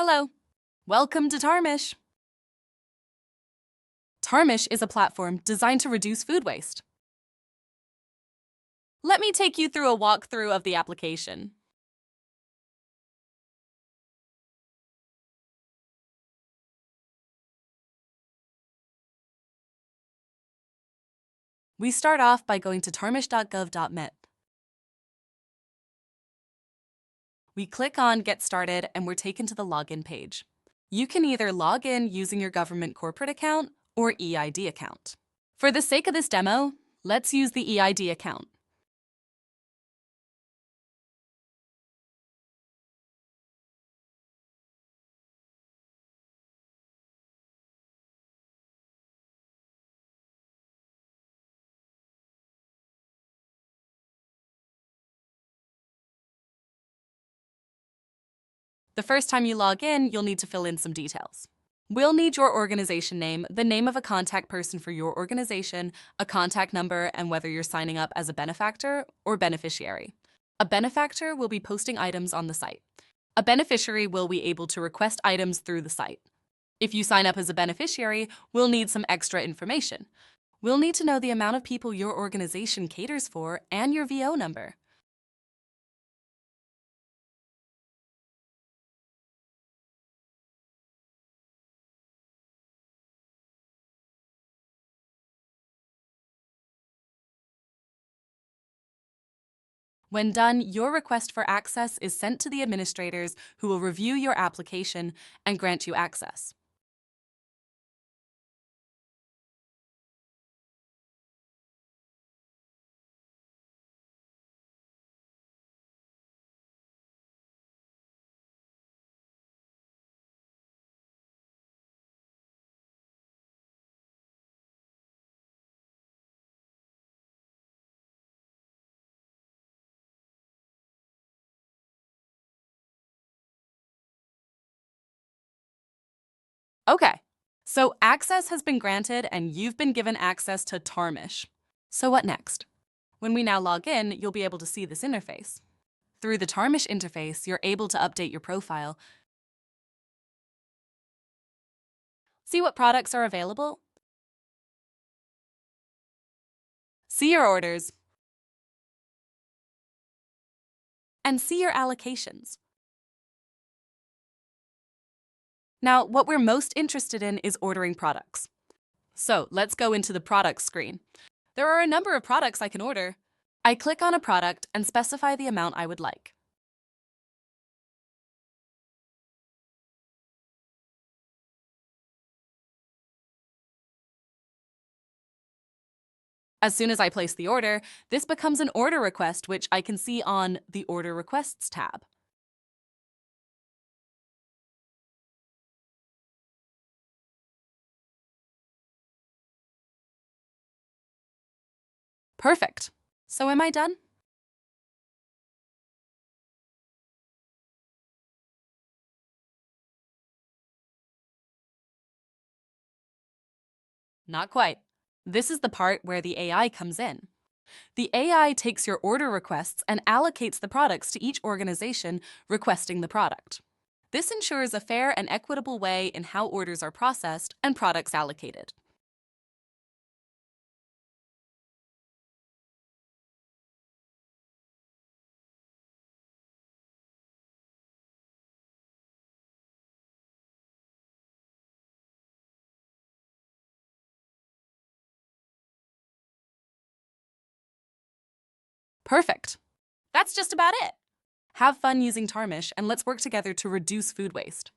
Hello. Welcome to Tarmish. Tarmish is a platform designed to reduce food waste. Let me take you through a walkthrough of the application. We start off by going to tarmix.gov.mt. We click on Get Started and we're taken to the login page. You can either log in using your government corporate account or EID account. For the sake of this demo, let's use the EID account. The first time you log in, you'll need to fill in some details. We'll need your organization name, the name of a contact person for your organization, a contact number, and whether you're signing up as a benefactor or beneficiary. A benefactor will be posting items on the site. A beneficiary will be able to request items through the site. If you sign up as a beneficiary, we'll need some extra information. We'll need to know the amount of people your organization caters for and your VO number. When done, your request for access is sent to the administrators who will review your application and grant you access. Okay, so access has been granted and you've been given access to Tarmish. So what next? When we now log in, you'll be able to see this interface. Through the Tarmish interface, you're able to update your profile, see what products are available, see your orders, and see your allocations. Now, what we're most interested in is ordering products. So let's go into the products screen. There are a number of products I can order. I click on a product and specify the amount I would like. As soon as I place the order, this becomes an order request, which I can see on the Order Requests tab. Perfect. So am I done? Not quite. This is the part where the AI comes in. The AI takes your order requests and allocates the products to each organization requesting the product. This ensures a fair and equitable way in how orders are processed and products allocated. Perfect. That's just about it. Have fun using Tarmish and let's work together to reduce food waste.